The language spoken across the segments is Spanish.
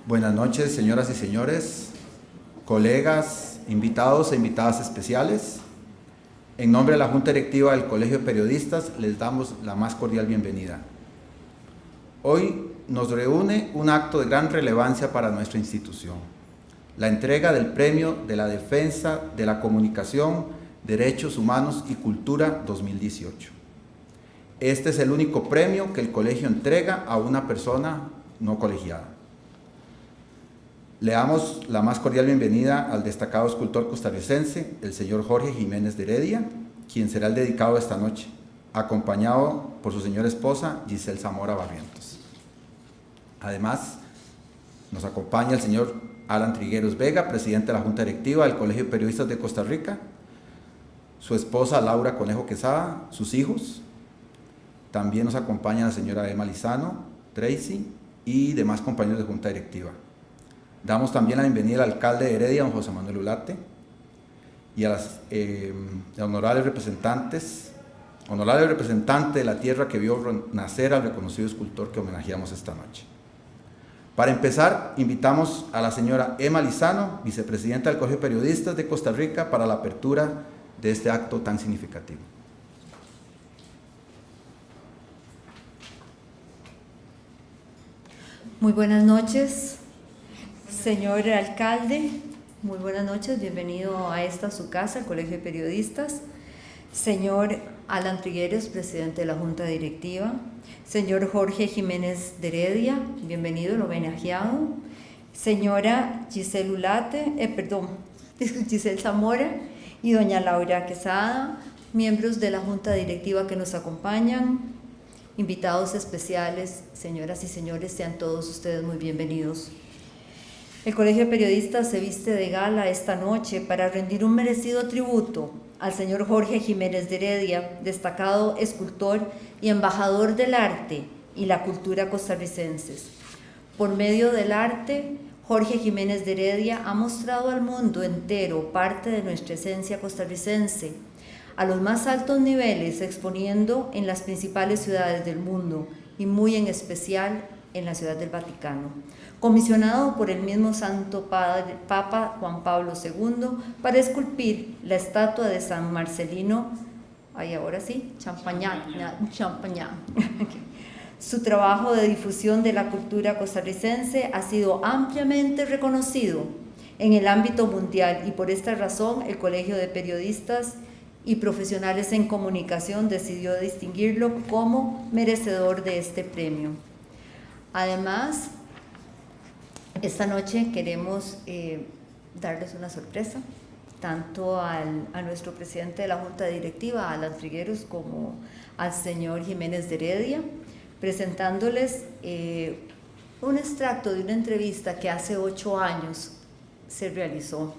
Buenas noches, señoras y señores, colegas, invitados e invitadas especiales. En nombre de la Junta Directiva del Colegio de Periodistas, les damos la más cordial bienvenida. Hoy nos reúne un acto de gran relevancia para nuestra institución, la entrega del Premio de la Defensa de la Comunicación, Derechos Humanos y Cultura 2018. Este es el único premio que el colegio entrega a una persona no colegiada. Le damos la más cordial bienvenida al destacado escultor costarricense, el señor Jorge Jiménez de Heredia, quien será el dedicado esta noche, acompañado por su señora esposa, Giselle Zamora Barrientos. Además, nos acompaña el señor Alan Trigueros Vega, presidente de la Junta Directiva del Colegio de Periodistas de Costa Rica, su esposa Laura Conejo Quesada, sus hijos. También nos acompaña la señora Emma Lizano, Tracy y demás compañeros de Junta Directiva. Damos también la bienvenida al alcalde de Heredia, don José Manuel Ulate, y a las honorables representantes de la tierra que vio nacer al reconocido escultor que homenajeamos esta noche. Para empezar, invitamos a la señora Emma Lizano, vicepresidenta del Colegio de Periodistas de Costa Rica, para la apertura de este acto tan significativo. Muy buenas noches. Señor alcalde, muy buenas noches, bienvenido a esta su casa, el Colegio de Periodistas. Señor Alan Trigueros, presidente de la Junta Directiva. Señor Jorge Jiménez de Heredia, bienvenido, el homenajeado. Señora Giselle Zamora y doña Laura Quesada, miembros de la Junta Directiva que nos acompañan, invitados especiales, señoras y señores, sean todos ustedes muy bienvenidos. El Colegio de Periodistas se viste de gala esta noche para rendir un merecido tributo al señor Jorge Jiménez de Heredia, destacado escultor y embajador del arte y la cultura costarricenses. Por medio del arte, Jorge Jiménez de Heredia ha mostrado al mundo entero parte de nuestra esencia costarricense, a los más altos niveles, exponiendo en las principales ciudades del mundo y muy en especial en la Ciudad del Vaticano. Comisionado por el mismo Santo Padre, Papa Juan Pablo II para esculpir la estatua de San Marcelino, Champagnat. Su trabajo de difusión de la cultura costarricense ha sido ampliamente reconocido en el ámbito mundial y por esta razón el Colegio de Periodistas y Profesionales en Comunicación decidió distinguirlo como merecedor de este premio. Además, esta noche queremos darles una sorpresa, tanto a nuestro presidente de la Junta Directiva, Alan Trigueros, como al señor Jiménez de Heredia, presentándoles un extracto de una entrevista que hace 8 años se realizó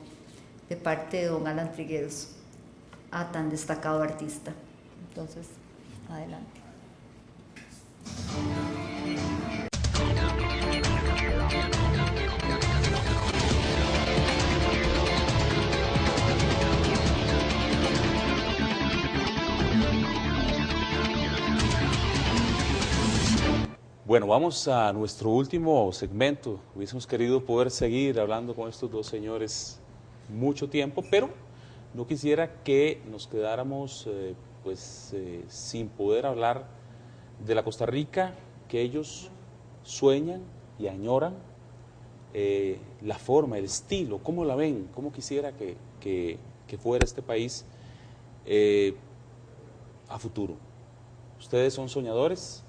de parte de don Alan Trigueros a tan destacado artista. Entonces, adelante. Bueno, vamos a nuestro último segmento. Hubiésemos querido poder seguir hablando con estos dos señores mucho tiempo, pero no quisiera que nos quedáramos sin poder hablar de la Costa Rica que ellos sueñan y añoran, la forma, el estilo, cómo la ven, cómo quisiera que fuera este país a futuro. Ustedes son soñadores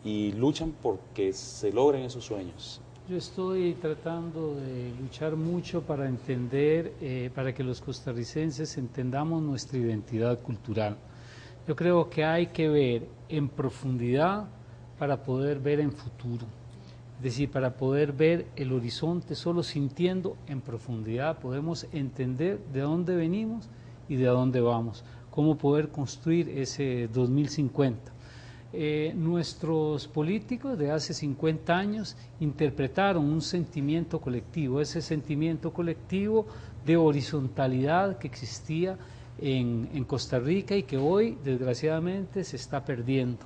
y luchan porque se logren esos sueños. Yo estoy tratando de luchar mucho para entender, para que los costarricenses entendamos nuestra identidad cultural. Yo creo que hay que ver en profundidad para poder ver en futuro. Es decir, para poder ver el horizonte, solo sintiendo en profundidad podemos entender de dónde venimos y de dónde vamos, cómo poder construir ese 2050. Nuestros políticos de hace 50 años interpretaron un sentimiento colectivo, ese sentimiento colectivo de horizontalidad que existía en Costa Rica y que hoy desgraciadamente se está perdiendo.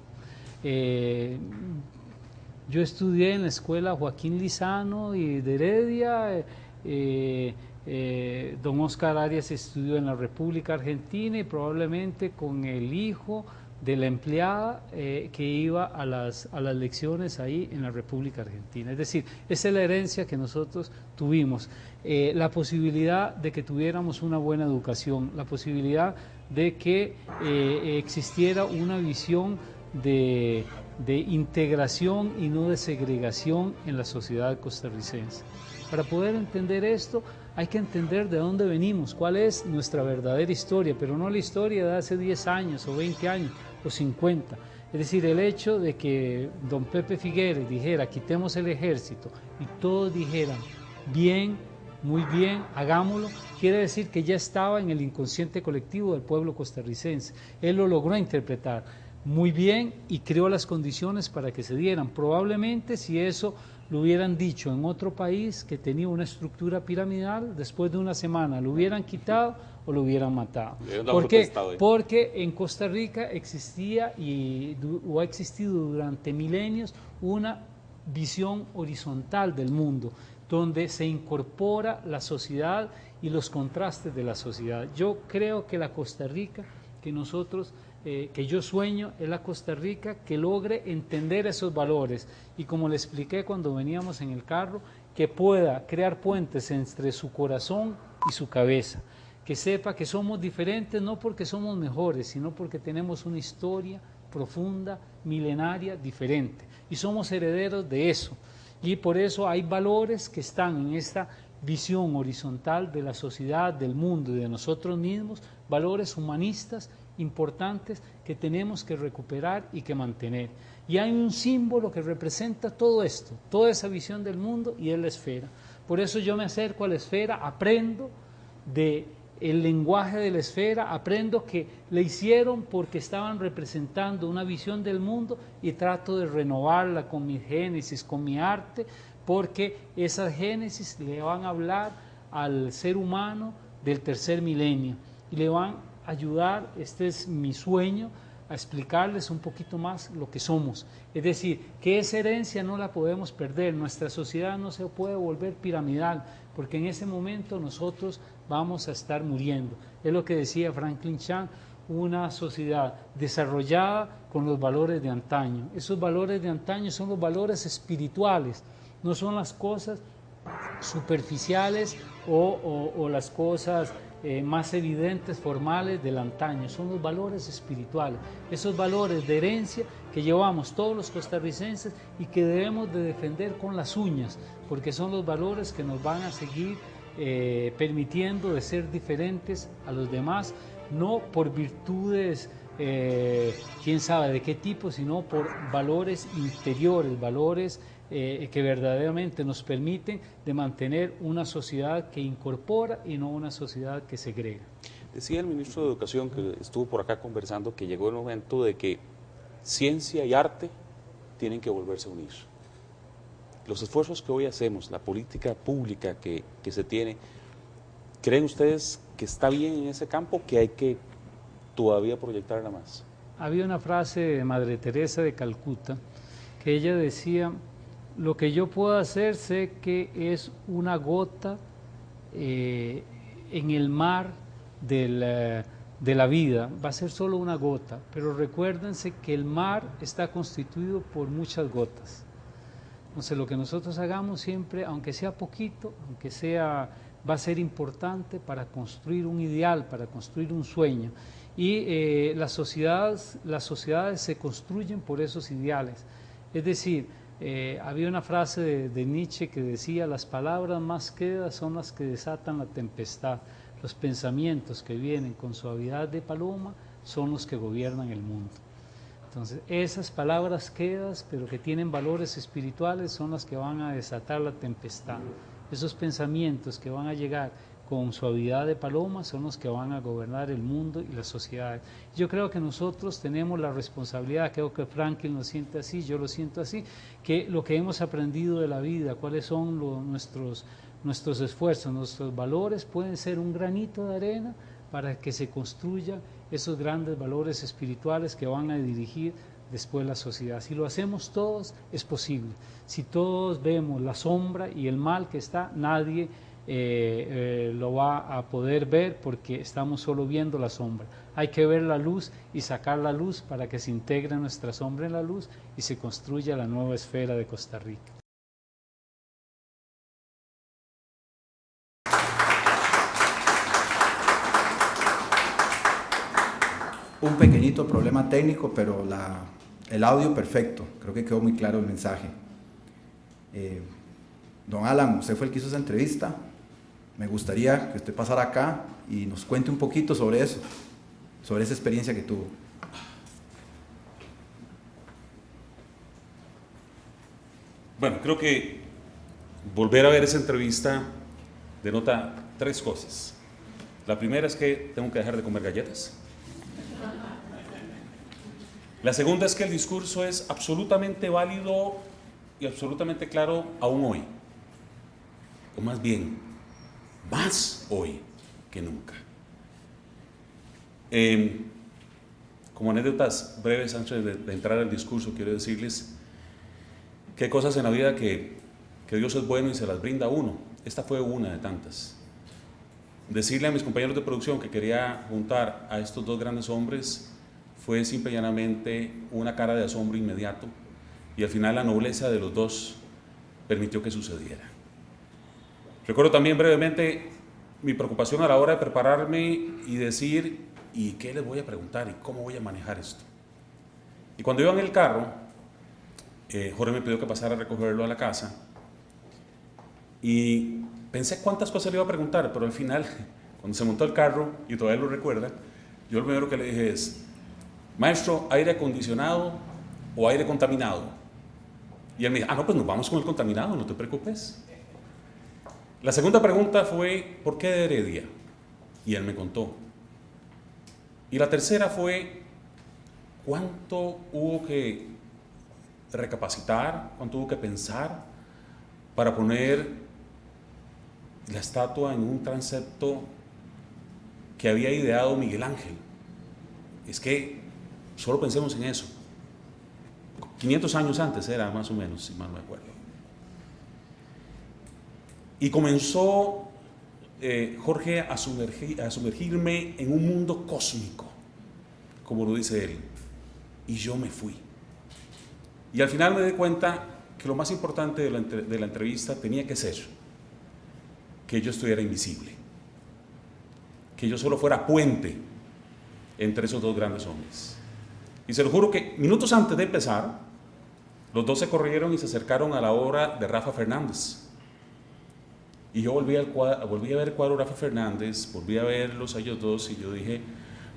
Yo estudié en la escuela Joaquín Lizano y de Heredia, don Oscar Arias estudió en la República Argentina y probablemente con el hijo de la empleada que iba a las lecciones ahí en la República Argentina. Es decir, esa es la herencia que nosotros tuvimos, la posibilidad de que tuviéramos una buena educación, la posibilidad de que existiera una visión de integración y no de segregación en la sociedad costarricense. Para poder entender esto, hay que entender de dónde venimos, cuál es nuestra verdadera historia, pero no la historia de hace 10 años o 20 años o 50. Es decir, el hecho de que don Pepe Figueres dijera, quitemos el ejército, y todos dijeran, bien, muy bien, hagámoslo, quiere decir que ya estaba en el inconsciente colectivo del pueblo costarricense. Él lo logró interpretar muy bien y creó las condiciones para que se dieran. Probablemente si eso lo hubieran dicho en otro país que tenía una estructura piramidal, después de una semana lo hubieran quitado o lo hubieran matado. ¿Por qué? Porque en Costa Rica existía o ha existido durante milenios una visión horizontal del mundo, donde se incorpora la sociedad y los contrastes de la sociedad. Yo creo que la Costa Rica que nosotros que yo sueño es la Costa Rica que logre entender esos valores y, como le expliqué cuando veníamos en el carro, que pueda crear puentes entre su corazón y su cabeza, que sepa que somos diferentes no porque somos mejores, sino porque tenemos una historia profunda, milenaria, diferente, y somos herederos de eso, y por eso hay valores que están en esta visión horizontal de la sociedad, del mundo y de nosotros mismos, valores humanistas importantes que tenemos que recuperar y que mantener. Y hay un símbolo que representa todo esto, toda esa visión del mundo, y es la esfera. Por eso yo me acerco a la esfera, aprendo del lenguaje de la esfera, aprendo que le hicieron porque estaban representando una visión del mundo y trato de renovarla con mi génesis, con mi arte, porque esas génesis le van a hablar al ser humano del tercer milenio y le van ayudar, este es mi sueño, a explicarles un poquito más lo que somos. Es decir, que esa herencia no la podemos perder, nuestra sociedad no se puede volver piramidal, porque en ese momento nosotros vamos a estar muriendo. Es lo que decía Franklin Chan, una sociedad desarrollada con los valores de antaño. Esos valores de antaño son los valores espirituales, no son las cosas superficiales o las cosas más evidentes, formales del antaño, son los valores espirituales, esos valores de herencia que llevamos todos los costarricenses y que debemos de defender con las uñas, porque son los valores que nos van a seguir permitiendo de ser diferentes a los demás, no por virtudes, quién sabe de qué tipo, sino por valores interiores, valores que verdaderamente nos permiten de mantener una sociedad que incorpora y no una sociedad que segrega. Decía el ministro de Educación, que estuvo por acá conversando, que llegó el momento de que ciencia y arte tienen que volverse a unir. Los esfuerzos que hoy hacemos, la política pública que se tiene, ¿creen ustedes que está bien en ese campo, que hay que todavía proyectarla más? Había una frase de Madre Teresa de Calcuta que ella decía: lo que yo puedo hacer sé que es una gota en el mar de la vida, va a ser solo una gota, pero recuérdense que el mar está constituido por muchas gotas. Entonces lo que nosotros hagamos siempre, aunque sea poquito, aunque sea, va a ser importante para construir un ideal, para construir un sueño. Y las sociedades se construyen por esos ideales. Es decir, había una frase de Nietzsche que decía: las palabras más quedas son las que desatan la tempestad, los pensamientos que vienen con suavidad de paloma son los que gobiernan el mundo. Entonces esas palabras quedas, pero que tienen valores espirituales, son las que van a desatar la tempestad. Esos pensamientos que van a llegar con suavidad de paloma son los que van a gobernar el mundo y las sociedades. Yo creo que nosotros tenemos la responsabilidad, creo que Franklin lo siente así, yo lo siento así, que lo que hemos aprendido de la vida, cuáles son nuestros esfuerzos, nuestros valores, pueden ser un granito de arena para que se construyan esos grandes valores espirituales que van a dirigir después la sociedad. Si lo hacemos todos, es posible. Si todos vemos la sombra y el mal que está, nadie lo va a poder ver porque estamos solo viendo la sombra. Hay que ver la luz y sacar la luz para que se integre nuestra sombra en la luz y se construya la nueva esfera de Costa Rica. Un pequeñito problema técnico, pero el audio perfecto. Creo que quedó muy claro el mensaje. Don Alan, usted fue el que hizo esa entrevista. Me gustaría que usted pasara acá y nos cuente un poquito sobre eso, sobre esa experiencia que tuvo. Bueno, creo que volver a ver esa entrevista denota 3 cosas. La primera es que tengo que dejar de comer galletas. La segunda es que el discurso es absolutamente válido y absolutamente claro aún hoy. O más bien, más hoy que nunca. Como anécdotas breves antes de entrar al discurso, quiero decirles que hay cosas en la vida que Dios es bueno y se las brinda a uno. Esta fue una de tantas. Decirle a mis compañeros de producción que quería juntar a estos 2 grandes hombres fue simple y llanamente una cara de asombro inmediato, y al final la nobleza de los 2 permitió que sucediera. Recuerdo también brevemente mi preocupación a la hora de prepararme y decir, ¿y qué les voy a preguntar? ¿Y cómo voy a manejar esto? Y cuando iba en el carro, Jorge me pidió que pasara a recogerlo a la casa, y pensé cuántas cosas le iba a preguntar, pero al final, cuando se montó el carro, y todavía lo recuerda, yo lo primero que le dije es, maestro, ¿aire acondicionado o aire contaminado? Y él me dijo, no, pues nos vamos con el contaminado, no te preocupes. La segunda pregunta fue, ¿por qué de Heredia? Y él me contó. Y la tercera fue, ¿cuánto hubo que recapacitar, cuánto hubo que pensar para poner la estatua en un transepto que había ideado Miguel Ángel? Es que solo pensemos en eso. 500 años antes era, más o menos, si mal no me acuerdo. Y comenzó Jorge a sumergirme en un mundo cósmico, como lo dice él. Y yo me fui. Y al final me di cuenta que lo más importante de la entrevista tenía que ser que yo estuviera invisible, que yo solo fuera puente entre esos 2 grandes hombres. Y se lo juro que minutos antes de empezar, los 2 se corrieron y se acercaron a la obra de Rafa Fernández. Y yo volví a ver el cuadro de Rafa Fernández, volví a verlos a ellos 2 y yo dije,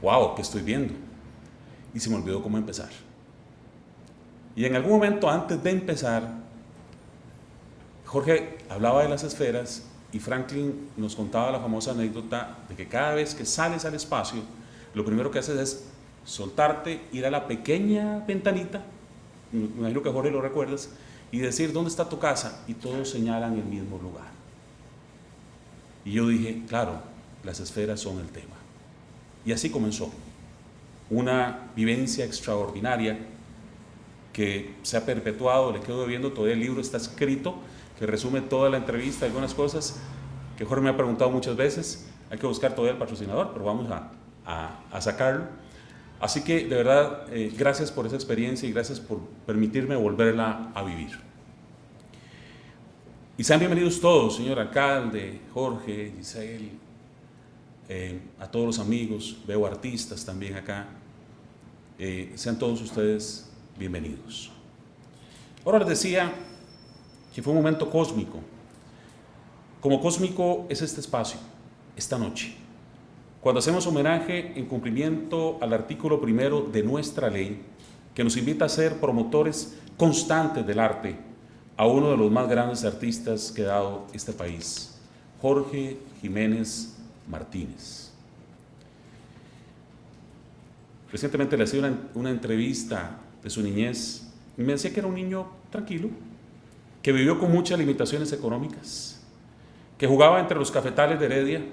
wow, ¿qué estoy viendo? Y se me olvidó cómo empezar. Y en algún momento antes de empezar, Jorge hablaba de las esferas y Franklin nos contaba la famosa anécdota de que cada vez que sales al espacio, lo primero que haces es soltarte, ir a la pequeña ventanita, me imagino que Jorge lo recuerdas, y decir, ¿dónde está tu casa? Y todos señalan el mismo lugar. Y yo dije, claro, las esferas son el tema. Y así comenzó una vivencia extraordinaria que se ha perpetuado, le quedo debiendo, todavía el libro está escrito, que resume toda la entrevista, algunas cosas que Jorge me ha preguntado muchas veces. Hay que buscar todavía el patrocinador, pero vamos a sacarlo. Así que de verdad, gracias por esa experiencia y gracias por permitirme volverla a vivir. Y sean bienvenidos todos, señor alcalde, Jorge, Giselle, a todos los amigos, veo artistas también acá. Sean todos ustedes bienvenidos. Ahora les decía que fue un momento cósmico. Como cósmico es este espacio, esta noche, cuando hacemos homenaje en cumplimiento al artículo 1 de nuestra ley, que nos invita a ser promotores constantes del arte, a uno de los más grandes artistas que ha dado este país, Jorge Jiménez Martínez. Recientemente le hacía una entrevista de su niñez y me decía que era un niño tranquilo, que vivió con muchas limitaciones económicas, que jugaba entre los cafetales de Heredia,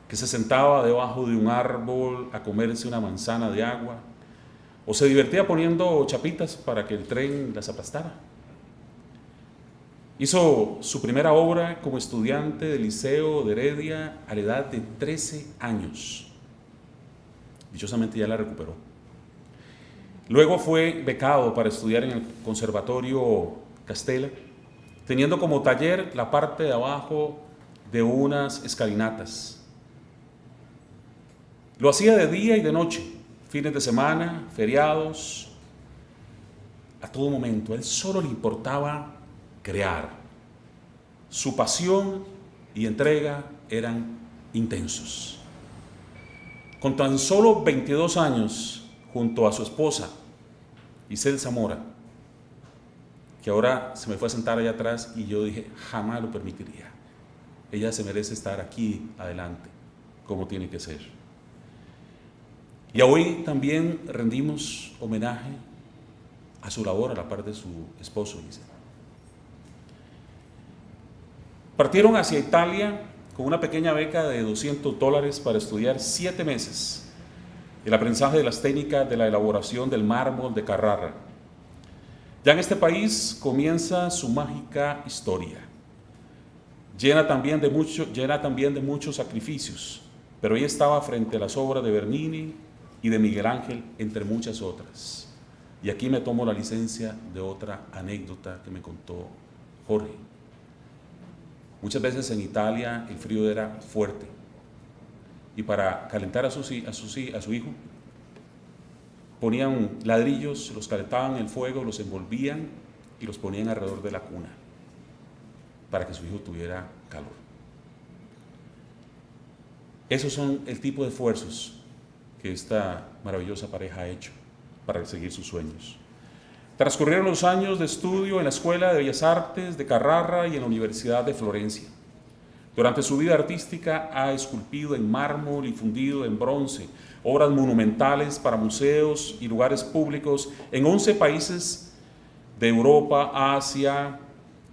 que se sentaba debajo de un árbol a comerse una manzana de agua, o se divertía poniendo chapitas para que el tren las aplastara. Hizo su primera obra como estudiante del Liceo de Heredia a la edad de 13 años. Dichosamente ya la recuperó. Luego fue becado para estudiar en el Conservatorio Castella, teniendo como taller la parte de abajo de unas escalinatas. Lo hacía de día y de noche, fines de semana, feriados, a todo momento. A él solo le importaba crear. Su pasión y entrega eran intensos. Con tan solo 22 años, junto a su esposa, Isel Zamora, que ahora se me fue a sentar allá atrás y yo dije, jamás lo permitiría. Ella se merece estar aquí adelante, como tiene que ser. Y hoy también rendimos homenaje a su labor a la par de su esposo, Isel. Partieron hacia Italia con una pequeña beca de $200 para estudiar 7 meses el aprendizaje de las técnicas de la elaboración del mármol de Carrara. Ya en este país comienza su mágica historia, llena también de muchos sacrificios, pero ella estaba frente a las obras de Bernini y de Miguel Ángel, entre muchas otras. Y aquí me tomo la licencia de otra anécdota que me contó Jorge. Muchas veces en Italia el frío era fuerte y para calentar a su hijo ponían ladrillos, los calentaban en el fuego, los envolvían y los ponían alrededor de la cuna para que su hijo tuviera calor. Esos son el tipo de esfuerzos que esta maravillosa pareja ha hecho para seguir sus sueños. Transcurrieron los años de estudio en la Escuela de Bellas Artes de Carrara y en la Universidad de Florencia. Durante su vida artística ha esculpido en mármol y fundido en bronce obras monumentales para museos y lugares públicos en 11 países de Europa, Asia,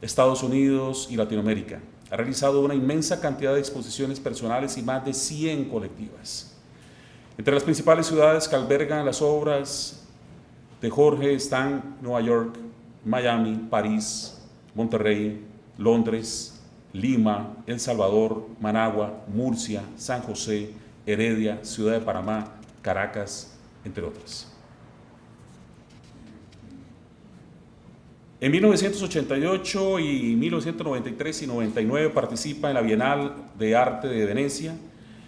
Estados Unidos y Latinoamérica. Ha realizado una inmensa cantidad de exposiciones personales y más de 100 colectivas. Entre las principales ciudades que albergan las obras de Jorge están Nueva York, Miami, París, Monterrey, Londres, Lima, El Salvador, Managua, Murcia, San José, Heredia, Ciudad de Panamá, Caracas, entre otras. En 1988 y 1993 y 99 participa en la Bienal de Arte de Venecia.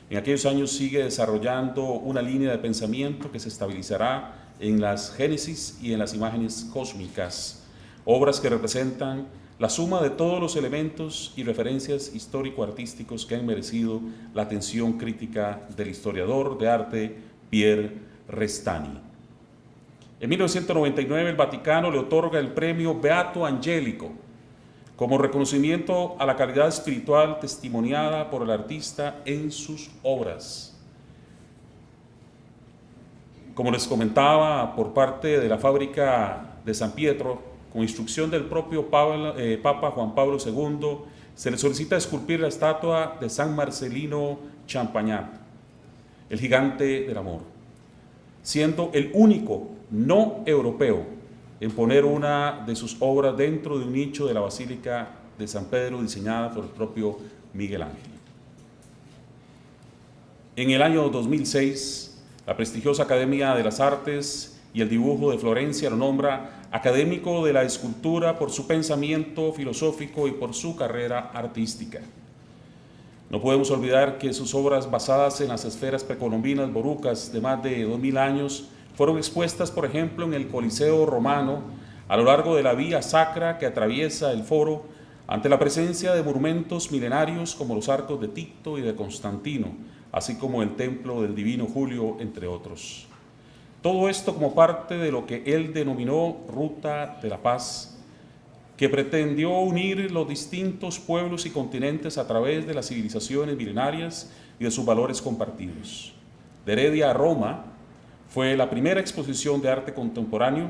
En aquellos años sigue desarrollando una línea de pensamiento que se estabilizará en las génesis y en las imágenes cósmicas, obras que representan la suma de todos los elementos y referencias histórico-artísticos que han merecido la atención crítica del historiador de arte Pierre Restani. En 1999 el Vaticano le otorga el premio Beato Angelico como reconocimiento a la calidad espiritual testimoniada por el artista en sus obras. Como les comentaba, por parte de la fábrica de San Pietro, con instrucción del propio Papa Juan Pablo II, se le solicita esculpir la estatua de San Marcelino Champagnat, el gigante del amor, siendo el único no europeo en poner una de sus obras dentro de un nicho de la Basílica de San Pedro diseñada por el propio Miguel Ángel. En el año 2006, la prestigiosa Academia de las Artes y el Dibujo de Florencia lo nombra académico de la escultura por su pensamiento filosófico y por su carrera artística. No podemos olvidar que sus obras basadas en las esferas precolombinas borucas de más de 2000 años fueron expuestas, por ejemplo, en el Coliseo Romano, a lo largo de la vía sacra que atraviesa el foro, ante la presencia de monumentos milenarios como los arcos de Ticto y de Constantino, así como el templo del Divino Julio, entre otros. Todo esto como parte de lo que él denominó Ruta de la Paz, que pretendió unir los distintos pueblos y continentes a través de las civilizaciones milenarias y de sus valores compartidos. De Heredia a Roma fue la primera exposición de arte contemporáneo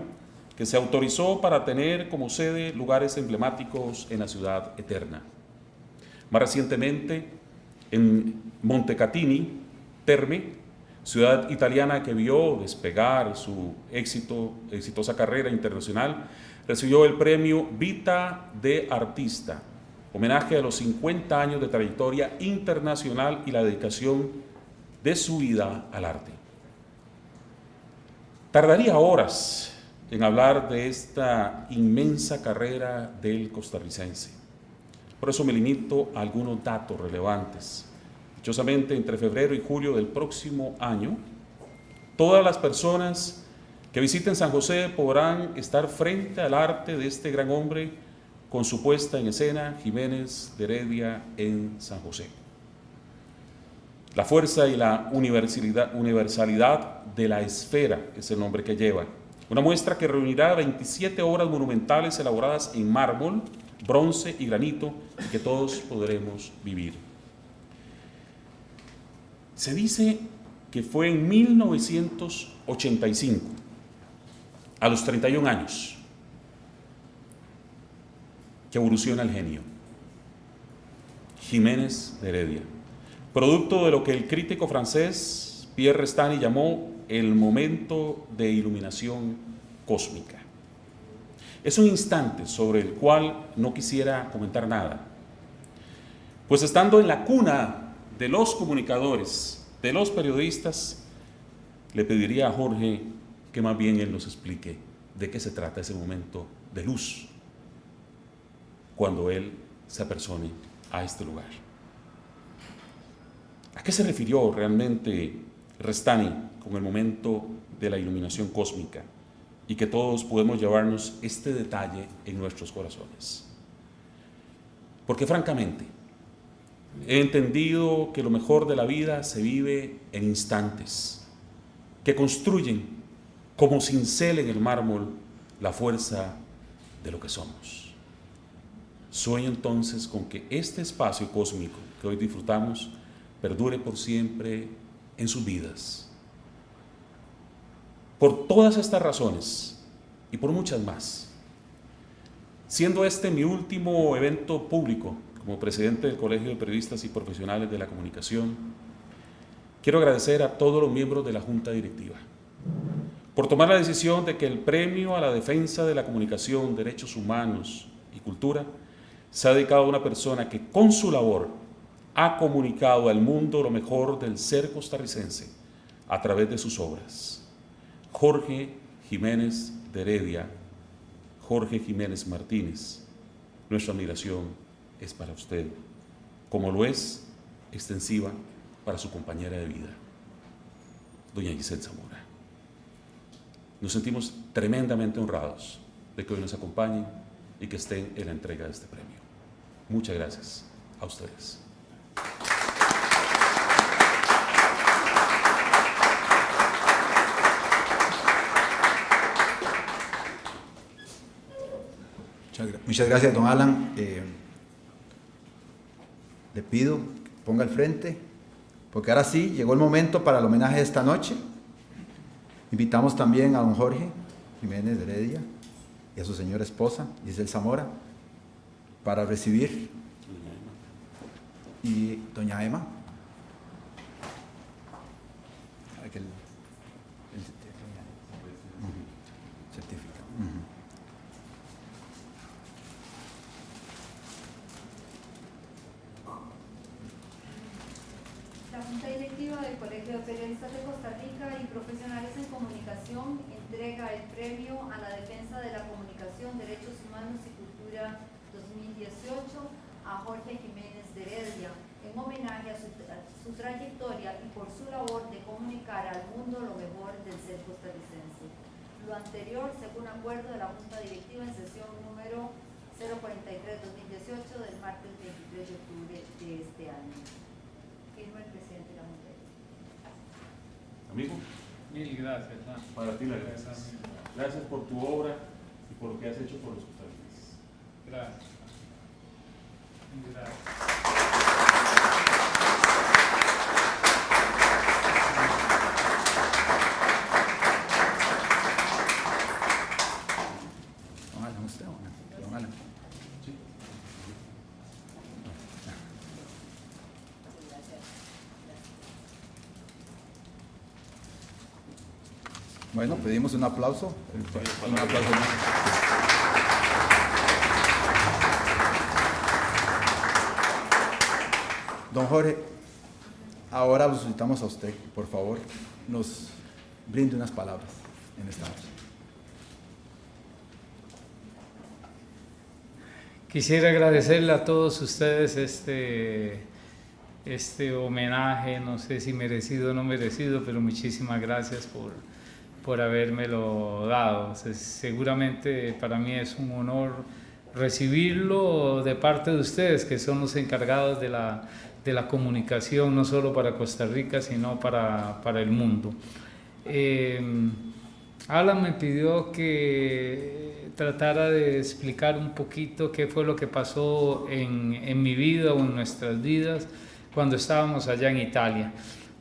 que se autorizó para tener como sede lugares emblemáticos en la ciudad eterna. Más recientemente, en Montecatini, Terme, ciudad italiana que vio despegar su exitosa carrera internacional, recibió el premio Vita de Artista, homenaje a los 50 años de trayectoria internacional y la dedicación de su vida al arte. Tardaría horas en hablar de esta inmensa carrera del costarricense. Por eso me limito a algunos datos relevantes. Dichosamente, entre febrero y julio del próximo año, todas las personas que visiten San José podrán estar frente al arte de este gran hombre con su puesta en escena Jiménez de Heredia en San José. La fuerza y la universalidad de la esfera es el nombre que lleva. Una muestra que reunirá 27 obras monumentales elaboradas en mármol, bronce y granito y que todos podremos vivir. Se dice que fue en 1985, a los 31 años, que evoluciona el genio. Jiménez de Heredia, producto de lo que el crítico francés Pierre Restany llamó el momento de iluminación cósmica. Es un instante sobre el cual no quisiera comentar nada, pues estando en la cuna de los comunicadores, de los periodistas, le pediría a Jorge que más bien él nos explique de qué se trata ese momento de luz cuando él se apersone a este lugar. ¿A qué se refirió realmente Restany con el momento de la iluminación cósmica? Y que todos podemos llevarnos este detalle en nuestros corazones. Porque francamente, he entendido que lo mejor de la vida se vive en instantes, que construyen como cincel en el mármol la fuerza de lo que somos. Sueño entonces con que este espacio cósmico que hoy disfrutamos perdure por siempre en sus vidas. Por todas estas razones y por muchas más, siendo este mi último evento público como presidente del Colegio de Periodistas y Profesionales de la Comunicación, quiero agradecer a todos los miembros de la Junta Directiva por tomar la decisión de que el premio a la defensa de la comunicación, derechos humanos y cultura sea dedicado a una persona que con su labor ha comunicado al mundo lo mejor del ser costarricense a través de sus obras. Jorge Jiménez de Heredia, Jorge Jiménez Martínez, nuestra admiración es para usted, como lo es extensiva para su compañera de vida, doña Giselle Zamora. Nos sentimos tremendamente honrados de que hoy nos acompañen y que estén en la entrega de este premio. Muchas gracias a ustedes. Muchas gracias, don Alan. Le pido que ponga al frente, porque ahora sí llegó el momento para el homenaje de esta noche. Invitamos también a don Jorge Jiménez de Heredia y a su señora esposa, Giselle Zamora, para recibir. Y doña Emma. Certificado. La Junta Directiva del Colegio de Periodistas de Costa Rica y Profesionales en Comunicación entrega el premio a la defensa de la comunicación, derechos humanos y cultura 2018 a Jorge Jiménez de Heredia, en homenaje a su trayectoria y por su labor de comunicar al mundo lo mejor del ser costarricense. Lo anterior, según acuerdo de la Junta Directiva en sesión número 043-2018 del martes 23 de octubre de este año. Firma el presidente de la Junta Directiva. Amigo, Mil gracias. para ti la gracias. Gracias por tu obra y por lo que has hecho por los costarricenses. Gracias. Gracias. Don Alan, ¿usted o no? Don Alan. Sí. Bueno, pedimos un aplauso. Un aplauso más. Don Jorge, ahora lo solicitamos a usted, por favor, nos brinde unas palabras en esta noche. Quisiera agradecerle a todos ustedes este homenaje, no sé si merecido o no merecido, pero muchísimas gracias por habérmelo dado. Seguramente para mí es un honor recibirlo de parte de ustedes, que son los encargados de la comunicación, no solo para Costa Rica, sino para el mundo. Alan me pidió que tratara de explicar un poquito qué fue lo que pasó en mi vida o en nuestras vidas cuando estábamos allá en Italia.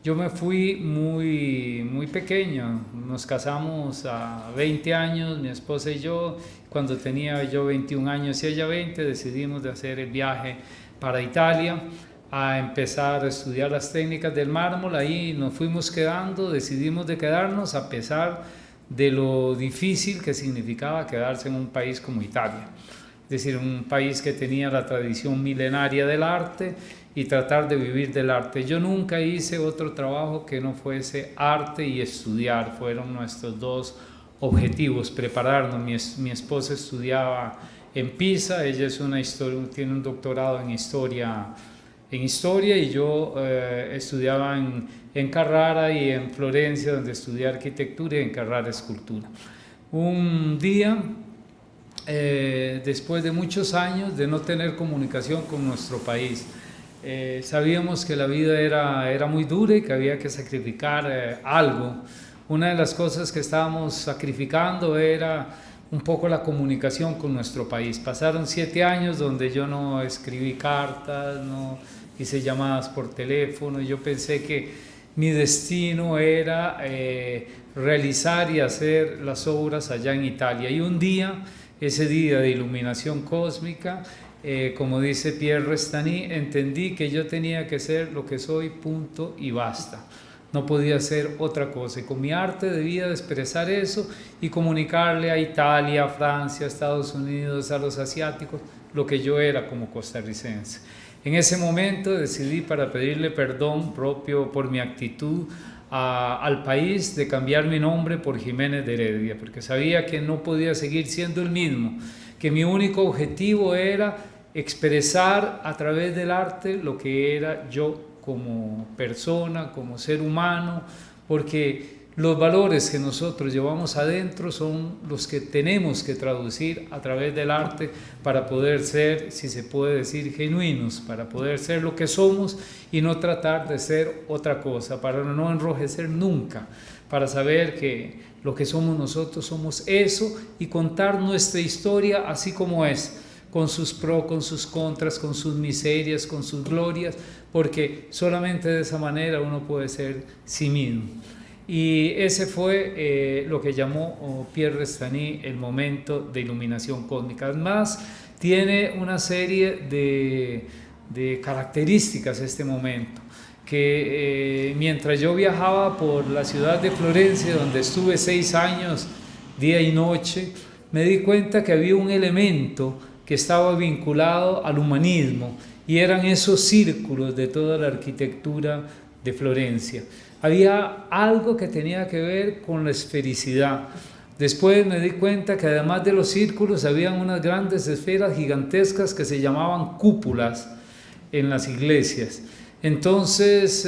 Yo me fui muy pequeño, nos casamos a 20 años, mi esposa y yo. Cuando tenía yo 21 años y ella 20, decidimos de hacer el viaje para Italia a empezar a estudiar las técnicas del mármol. Ahí nos fuimos quedando, decidimos de quedarnos a pesar de lo difícil que significaba quedarse en un país como Italia. Es decir, un país que tenía la tradición milenaria del arte y tratar de vivir del arte. Yo nunca hice otro trabajo que no fuese arte y estudiar. Fueron nuestros dos objetivos, prepararnos. Mi esposa estudiaba en Pisa, ella tiene un doctorado en historia y yo estudiaba en Carrara y en Florencia, donde estudié arquitectura, y en Carrara escultura. Un día, después de muchos años de no tener comunicación con nuestro país, sabíamos que la vida era muy dura y que había que sacrificar algo. Una de las cosas que estábamos sacrificando era un poco la comunicación con nuestro país. Pasaron 7 años donde yo no escribí cartas, no hice llamadas por teléfono. Yo pensé que mi destino era realizar y hacer las obras allá en Italia. Y un día, ese día de iluminación cósmica, como dice Pierre Restany, entendí que yo tenía que ser lo que soy, punto y basta. No podía hacer otra cosa, y con mi arte debía de expresar eso y comunicarle a Italia, a Francia, a Estados Unidos, a los asiáticos, lo que yo era como costarricense. En ese momento decidí, para pedirle perdón propio por mi actitud al país, de cambiar mi nombre por Jiménez de Heredia, porque sabía que no podía seguir siendo el mismo, que mi único objetivo era expresar a través del arte lo que era yo como persona, como ser humano, porque los valores que nosotros llevamos adentro son los que tenemos que traducir a través del arte para poder ser, si se puede decir, genuinos, para poder ser lo que somos y no tratar de ser otra cosa, para no enrojecer nunca, para saber que lo que somos nosotros somos eso y contar nuestra historia así como es, con sus pros, con sus contras, con sus miserias, con sus glorias, porque solamente de esa manera uno puede ser sí mismo. Y ese fue lo que llamó Pierre Restany el momento de iluminación cósmica. Además, tiene una serie de características este momento, que mientras yo viajaba por la ciudad de Florencia, donde estuve 6 años, día y noche, me di cuenta que había un elemento que estaba vinculado al humanismo, y eran esos círculos de toda la arquitectura de Florencia. Había algo que tenía que ver con la esfericidad. Después me di cuenta que además de los círculos habían unas grandes esferas gigantescas que se llamaban cúpulas en las iglesias. Entonces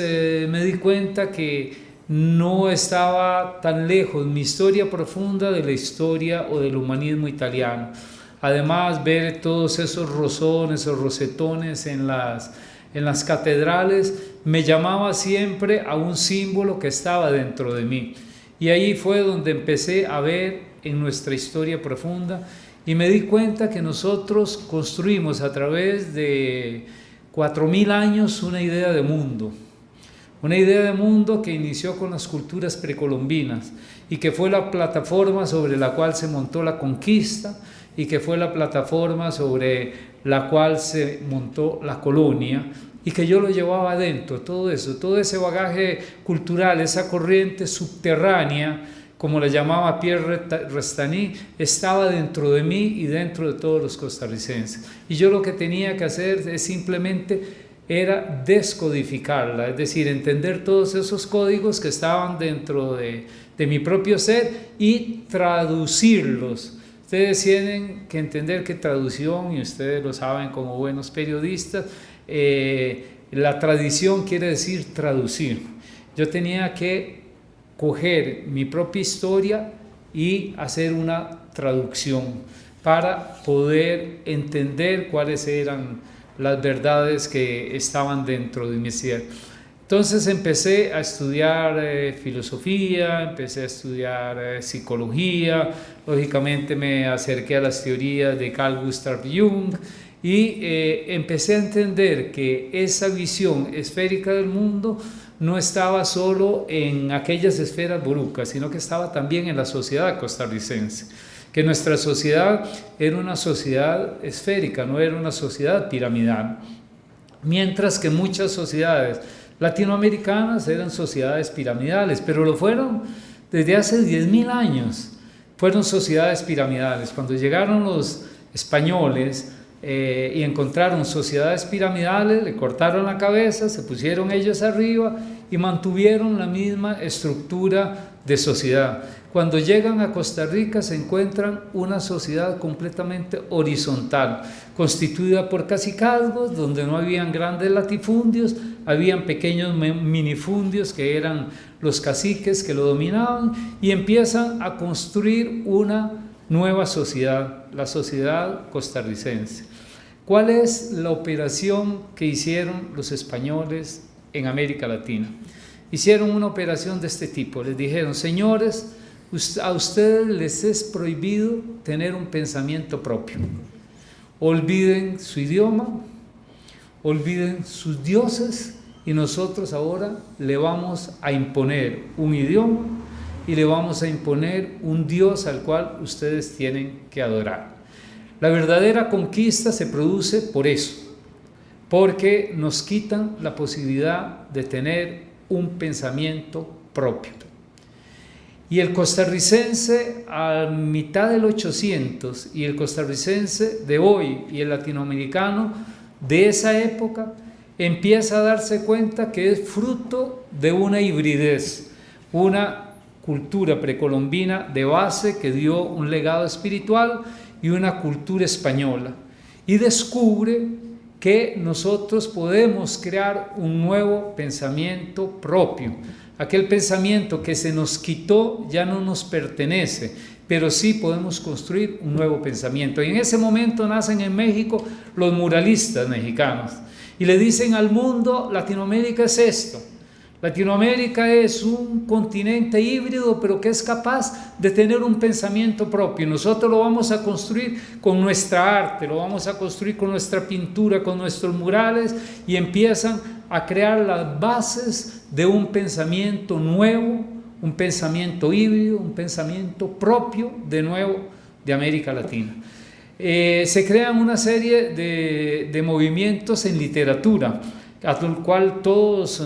me di cuenta que no estaba tan lejos mi historia profunda de la historia o del humanismo italiano. Además, ver todos esos rosones o rosetones en las catedrales me llamaba siempre a un símbolo que estaba dentro de mí. Y ahí fue donde empecé a ver en nuestra historia profunda y me di cuenta que nosotros construimos a través de 4000 años una idea de mundo. Una idea de mundo que inició con las culturas precolombinas y que fue la plataforma sobre la cual se montó la conquista y que fue la plataforma sobre la cual se montó la colonia, y que yo lo llevaba adentro, todo eso, todo ese bagaje cultural, esa corriente subterránea como la llamaba Pierre Restany, estaba dentro de mí y dentro de todos los costarricenses. Y yo lo que tenía que hacer es simplemente era descodificarla, es decir, entender todos esos códigos que estaban dentro de mi propio ser y traducirlos. Ustedes tienen que entender que traducción, y ustedes lo saben como buenos periodistas, la tradición quiere decir traducir. Yo tenía que coger mi propia historia y hacer una traducción para poder entender cuáles eran las verdades que estaban dentro de mi ser. Entonces empecé a estudiar filosofía, empecé a estudiar psicología, lógicamente me acerqué a las teorías de Carl Gustav Jung y empecé a entender que esa visión esférica del mundo no estaba solo en aquellas esferas borucas, sino que estaba también en la sociedad costarricense, que nuestra sociedad era una sociedad esférica, no era una sociedad piramidal, mientras que muchas sociedades latinoamericanas eran sociedades piramidales, pero lo fueron desde hace 10.000 años, fueron sociedades piramidales. Cuando llegaron los españoles y encontraron sociedades piramidales, le cortaron la cabeza, se pusieron ellos arriba y mantuvieron la misma estructura de sociedad. Cuando llegan a Costa Rica se encuentran una sociedad completamente horizontal, constituida por cacicazgos, donde no habían grandes latifundios, habían pequeños minifundios que eran los caciques que lo dominaban, y empiezan a construir una nueva sociedad, la sociedad costarricense. ¿Cuál es la operación que hicieron los españoles en América Latina? Hicieron una operación de este tipo. Les dijeron: señores, a ustedes les es prohibido tener un pensamiento propio. Olviden su idioma, olviden sus dioses, y nosotros ahora le vamos a imponer un idioma y le vamos a imponer un Dios al cual ustedes tienen que adorar. La verdadera conquista se produce por eso, porque nos quitan la posibilidad de tener un pensamiento propio. Y el costarricense a mitad del 800 y el costarricense de hoy y el latinoamericano de esa época empieza a darse cuenta que es fruto de una hibridez, una cultura precolombina de base que dio un legado espiritual y una cultura española, y descubre que nosotros podemos crear un nuevo pensamiento propio. Aquel pensamiento que se nos quitó ya no nos pertenece, pero sí podemos construir un nuevo pensamiento. Y en ese momento nacen en México los muralistas mexicanos y le dicen al mundo: Latinoamérica es esto. Latinoamérica es un continente híbrido, pero que es capaz de tener un pensamiento propio. Nosotros lo vamos a construir con nuestra arte, lo vamos a construir con nuestra pintura, con nuestros murales, y empiezan a crear las bases de un pensamiento nuevo, un pensamiento híbrido, un pensamiento propio de nuevo de América Latina. Se crean una serie de movimientos en literatura, al cual todos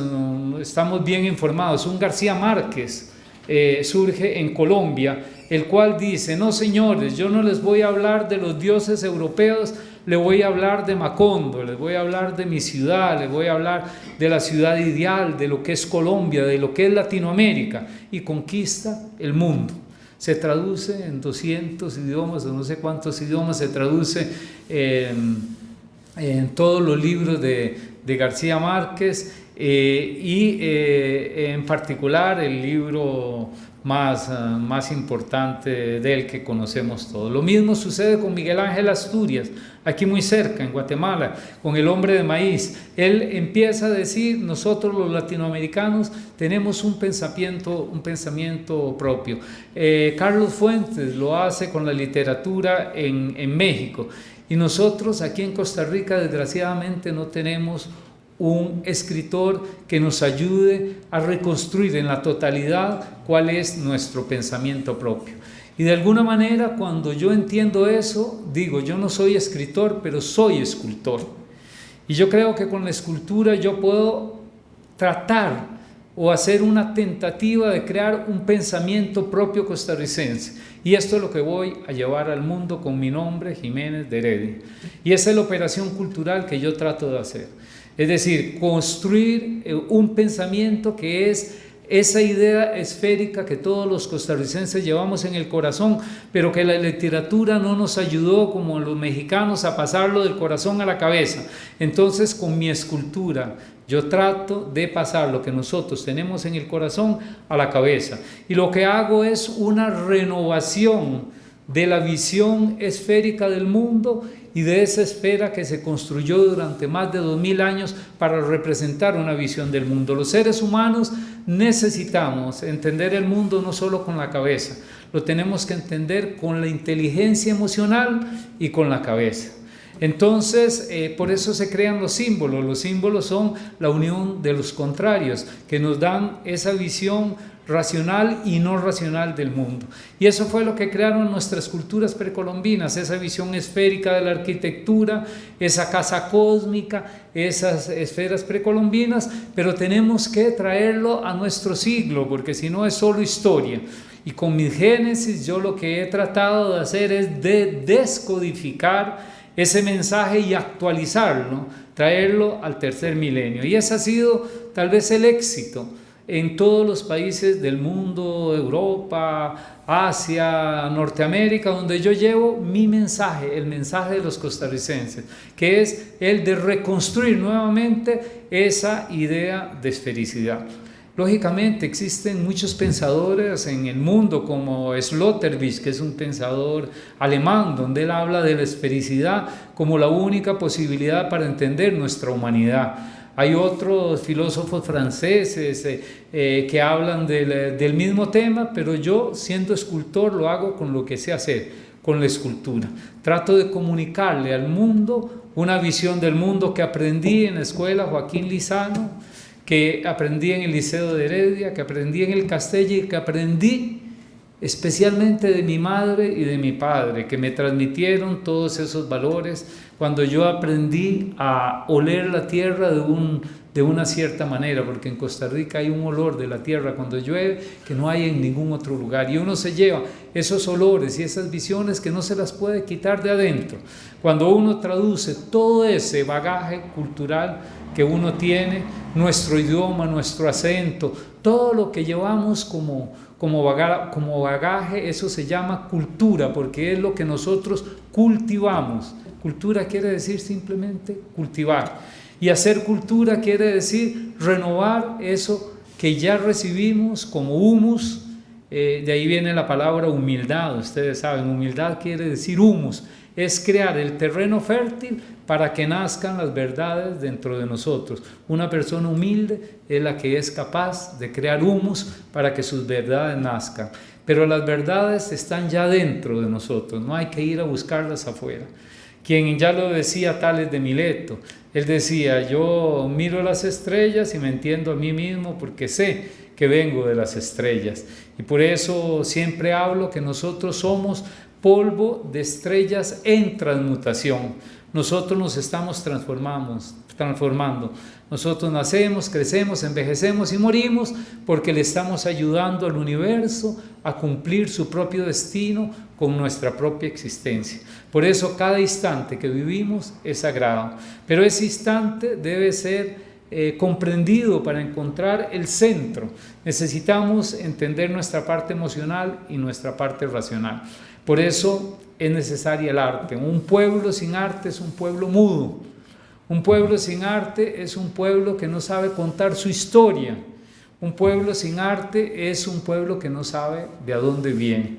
estamos bien informados. Un García Márquez surge en Colombia, el cual dice: no señores, yo no les voy a hablar de los dioses europeos, les voy a hablar de Macondo, les voy a hablar de mi ciudad, les voy a hablar de la ciudad ideal, de lo que es Colombia, de lo que es Latinoamérica, y conquista el mundo. Se traduce en 200 idiomas o no sé cuántos idiomas, se traduce en todos los libros de García Márquez, y en particular el libro más importante de él que conocemos todos. Lo mismo sucede con Miguel Ángel Asturias, aquí muy cerca, en Guatemala, con El hombre de maíz. Él empieza a decir: nosotros los latinoamericanos tenemos un pensamiento propio. Carlos Fuentes lo hace con la literatura en México. Y nosotros aquí en Costa Rica, desgraciadamente, no tenemos un escritor que nos ayude a reconstruir en la totalidad cuál es nuestro pensamiento propio. Y de alguna manera, cuando yo entiendo eso, digo: yo no soy escritor, pero soy escultor. Y yo creo que con la escultura yo puedo tratar o hacer una tentativa de crear un pensamiento propio costarricense. Y esto es lo que voy a llevar al mundo con mi nombre, Jiménez de Heredia. Y esa es la operación cultural que yo trato de hacer. Es decir, construir un pensamiento que es esa idea esférica que todos los costarricenses llevamos en el corazón, pero que la literatura no nos ayudó, como los mexicanos, a pasarlo del corazón a la cabeza. Entonces, con mi escultura, yo trato de pasar lo que nosotros tenemos en el corazón a la cabeza. Y lo que hago es una renovación de la visión esférica del mundo y de esa esfera que se construyó durante más de 2000 años para representar una visión del mundo. Los seres humanos necesitamos entender el mundo no solo con la cabeza, lo tenemos que entender con la inteligencia emocional y con la cabeza. Entonces, por eso se crean los símbolos. Los símbolos son la unión de los contrarios, que nos dan esa visión racional y no racional del mundo. Y eso fue lo que crearon nuestras culturas precolombinas, esa visión esférica de la arquitectura, esa casa cósmica, esas esferas precolombinas, pero tenemos que traerlo a nuestro siglo, porque si no es solo historia. Y con mi Génesis yo lo que he tratado de hacer es de descodificar ese mensaje y actualizarlo, traerlo al tercer milenio. Y ese ha sido tal vez el éxito en todos los países del mundo, Europa, Asia, Norteamérica, donde yo llevo mi mensaje, el mensaje de los costarricenses, que es el de reconstruir nuevamente esa idea de esfericidad. Lógicamente existen muchos pensadores en el mundo como Sloterdijk, que es un pensador alemán, donde él habla de la esfericidad como la única posibilidad para entender nuestra humanidad. Hay otros filósofos franceses que hablan del mismo tema, pero yo, siendo escultor, lo hago con lo que sé hacer, con la escultura. Trato de comunicarle al mundo una visión del mundo que aprendí en la escuela Joaquín Lizano, que aprendí en el Liceo de Heredia, que aprendí en el Castelli y que aprendí especialmente de mi madre y de mi padre, que me transmitieron todos esos valores cuando yo aprendí a oler la tierra de una cierta manera, porque en Costa Rica hay un olor de la tierra cuando llueve que no hay en ningún otro lugar, y uno se lleva esos olores y esas visiones que no se las puede quitar de adentro. Cuando uno traduce todo ese bagaje cultural que uno tiene, nuestro idioma, nuestro acento, todo lo que llevamos como bagaje, eso se llama cultura, porque es lo que nosotros cultivamos. Cultura quiere decir simplemente cultivar. Y hacer cultura quiere decir renovar eso que ya recibimos como humus. De ahí viene la palabra humildad. Ustedes saben, humildad quiere decir humus. Es crear el terreno fértil para que nazcan las verdades dentro de nosotros. Una persona humilde es la que es capaz de crear humus para que sus verdades nazcan. Pero las verdades están ya dentro de nosotros, no hay que ir a buscarlas afuera. Quien ya lo decía Tales de Mileto, él decía: yo miro las estrellas y me entiendo a mí mismo porque sé que vengo de las estrellas. Y por eso siempre hablo que nosotros somos polvo de estrellas en transmutación. Nosotros nos estamos transformando. Nosotros nacemos, crecemos, envejecemos y morimos porque le estamos ayudando al universo a cumplir su propio destino con nuestra propia existencia. Por eso cada instante que vivimos es sagrado, pero ese instante debe ser comprendido para encontrar el centro. Necesitamos entender nuestra parte emocional y nuestra parte racional. Por eso es necesaria el arte. Un pueblo sin arte es un pueblo mudo. Un pueblo sin arte es un pueblo que no sabe contar su historia. Un pueblo sin arte es un pueblo que no sabe de a dónde viene.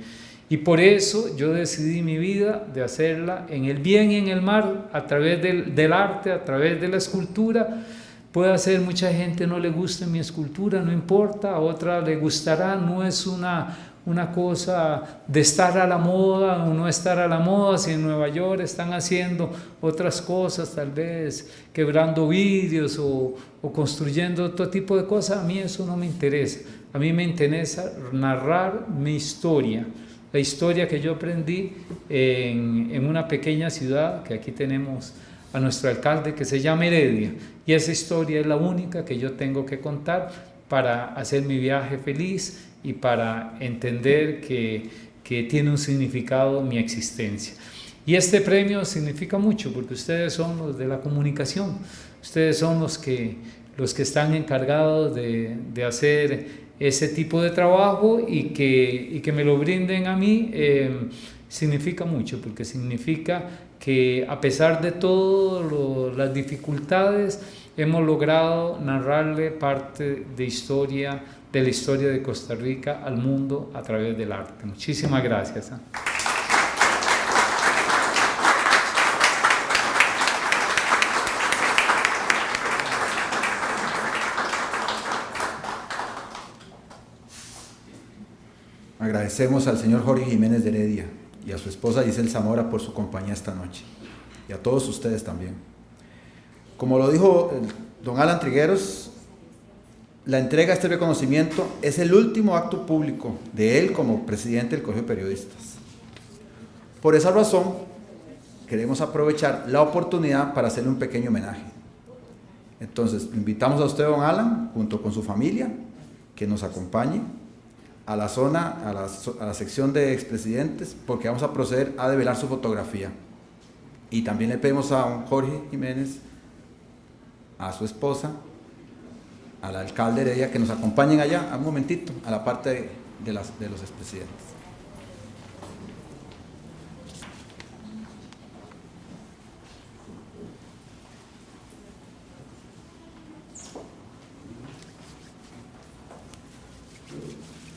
Y por eso yo decidí mi vida de hacerla en el bien y en el mal, a través del arte, a través de la escultura. Puede ser, mucha gente no le guste mi escultura, no importa, a otra le gustará, no es una cosa de estar a la moda o no estar a la moda. Si en Nueva York están haciendo otras cosas, tal vez quebrando vidrios o construyendo otro tipo de cosas, a mí eso no me interesa. A mí me interesa narrar mi historia, la historia que yo aprendí en una pequeña ciudad, que aquí tenemos a nuestro alcalde, que se llama Heredia, y esa historia es la única que yo tengo que contar para hacer mi viaje feliz y para entender que tiene un significado mi existencia. Y este premio significa mucho porque ustedes son los de la comunicación, ustedes son los que están encargados de hacer ese tipo de trabajo y que me lo brinden a mí significa mucho, porque significa que a pesar de todas las dificultades hemos logrado narrarle parte de la historia de Costa Rica al mundo a través del arte. Muchísimas gracias. Agradecemos al señor Jorge Jiménez de Heredia y a su esposa Giselle Zamora por su compañía esta noche, y a todos ustedes también. Como lo dijo don Alan Trigueros, la entrega de este reconocimiento es el último acto público de él como presidente del Colegio de Periodistas. Por esa razón, queremos aprovechar la oportunidad para hacerle un pequeño homenaje. Entonces, invitamos a usted, don Alan, junto con su familia, que nos acompañe a la zona, a la sección de expresidentes, porque vamos a proceder a develar su fotografía. Y también le pedimos a don Jorge Jiménez, a su esposa, al alcalde Heredia, que nos acompañen allá, un momentito, a la parte de los expresidentes.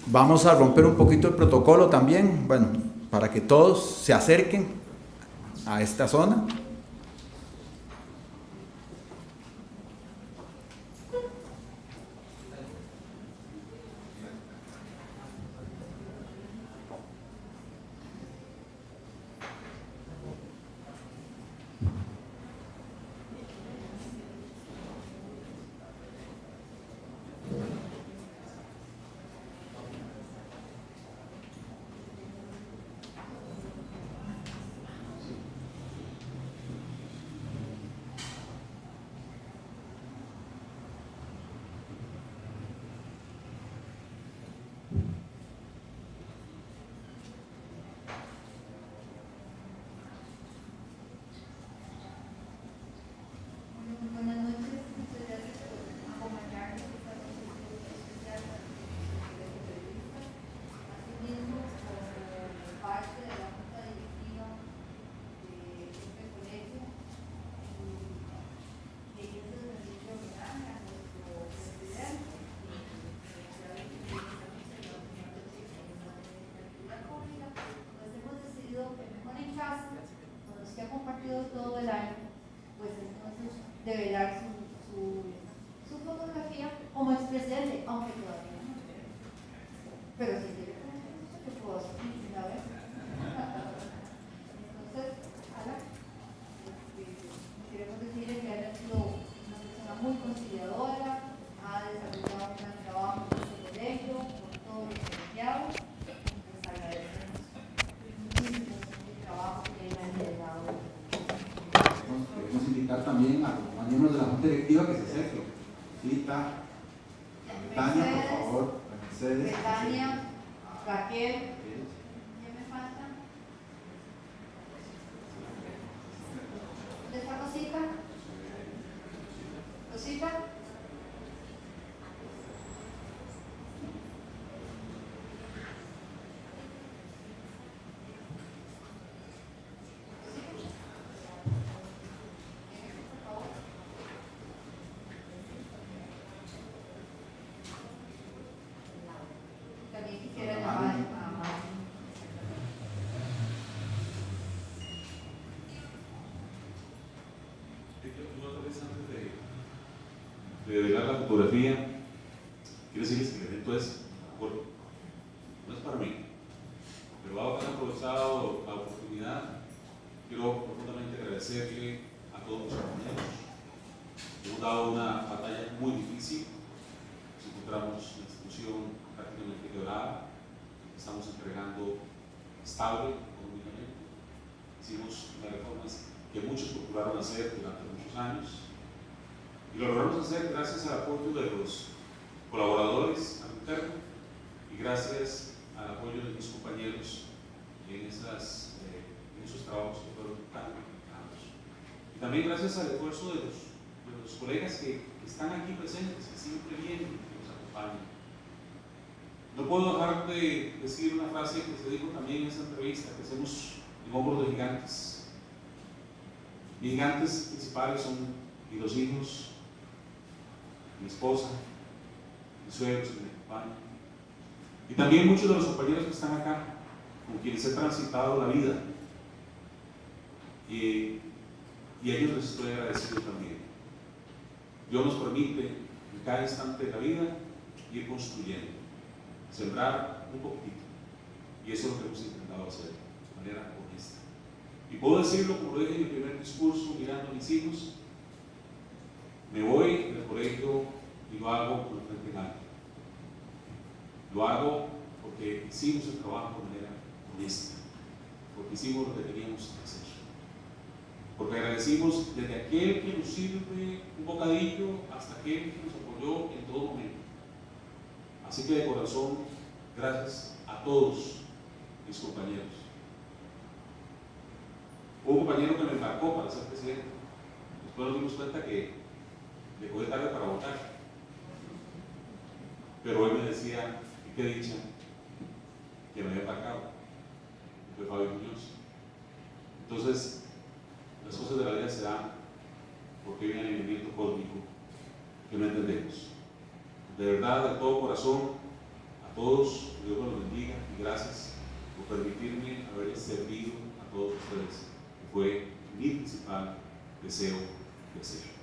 Vamos a romper un poquito el protocolo también, bueno, para que todos se acerquen a esta zona. Todo el año, pues entonces develar su fotografía como expresidente, aunque todavía no. Pero si quiere que puedo hacer una vez. Entonces, Ala, queremos decirle que ha sido una persona muy conciliadora, ha desarrollado un gran trabajo en este colegio, con todos los colegiados. Les agradecemos muchísimo el trabajo que él ha liderado. Queremos invitar también a los miembros de la Junta Directiva que se acerquen. Cita, Betania, por favor. Mercedes. Betania, Raquel. ¿Qué me falta? ¿Dónde está Rosita? ¿Rosita? También quisiera llamar a Martín. De velar la fotografía, quiero decirles que el evento es corto, no es para mí, pero haber aprovechado la oportunidad, quiero profundamente agradecerle a todos los compañeros. Hemos dado una batalla muy difícil, nos encontramos una institución prácticamente quebrada, estamos entregando estable económicamente, hicimos las reformas que muchos procuraron hacer durante muchos años, y lo logramos hacer gracias al apoyo de los colaboradores al interno, y gracias al apoyo de mis compañeros en esos trabajos que fueron tan complicados. Y también gracias al esfuerzo de los colegas que están aquí presentes, que siempre vienen, que nos acompañan. No puedo dejar de decir una frase que se dijo también en esa entrevista, que hacemos en hombros de gigantes. Mis gigantes principales son mis dos hijos, mi esposa, mis suegros que me acompañan, y también muchos de los compañeros que están acá, con quienes he transitado la vida, y a ellos les estoy agradecido también. Dios nos permite en cada instante de la vida ir construyendo, sembrar un poquito, y eso es lo que hemos intentado hacer de manera honesta. Y puedo decirlo, como lo dije en mi primer discurso, mirando a mis hijos, me voy del colegio y lo hago con el frente en alto. Lo hago porque hicimos el trabajo de manera honesta, porque hicimos lo que teníamos que hacer, porque agradecimos desde aquel que nos sirve un bocadillo hasta aquel que nos apoyó en todo momento. Así que de corazón, gracias a todos mis compañeros. Hubo un compañero que me embarcó para ser presidente. Después nos dimos cuenta que le fue tarde para votar. Pero él me decía, y qué dicha, que me había embarcado. Fue Fabio Muñoz. Entonces, las cosas de la vida se dan porque hay un alineamiento cósmico que no entendemos. De verdad, de todo corazón, a todos, Dios los bendiga y gracias por permitirme haberles servido a todos ustedes, que fue mi principal deseo de ser.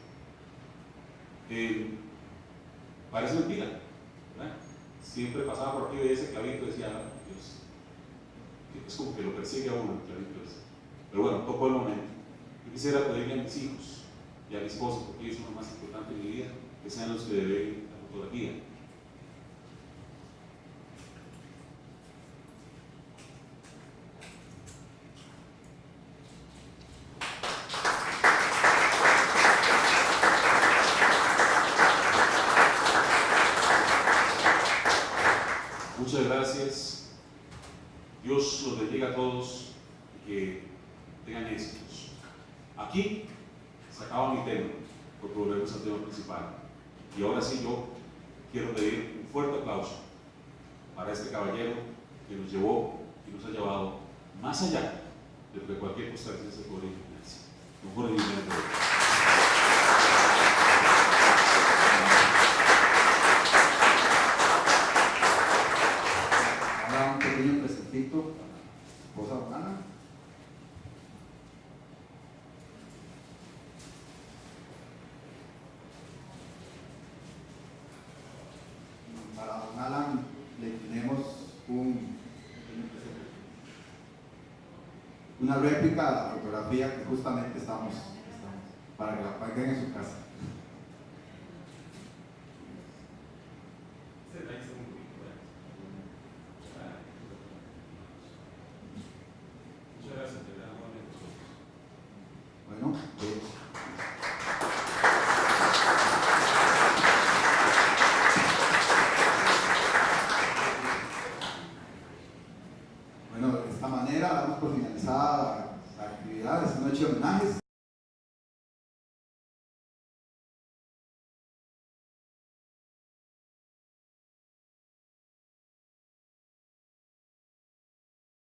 Parece mentira, ¿verdad? Siempre pasaba por aquí y veía ese clavito y decía, Dios, es como que lo persigue a uno el clavito ese. Pero bueno, tocó el momento. Yo quisiera pedirle a mis hijos y a mi esposa, porque ellos son lo más importante en mi vida, que sean los que deben la fotografía. Muchas gracias. Dios los bendiga a todos y que tengan éxitos. Aquí se acaba mi tema, porque volvemos al tema principal. Y ahora sí, yo quiero pedir un fuerte aplauso para este caballero que nos llevó y nos ha llevado más allá de lo que cualquier costarricense podría imaginarse. Don Jorge Jiménez de Oro. Un pequeño presentito para la esposa Ana. Para don Alan le tenemos una réplica de la fotografía que justamente estamos para que la paguen en su casa. Bueno, bueno, de esta manera damos por finalizada la actividad de esta noche de homenajes.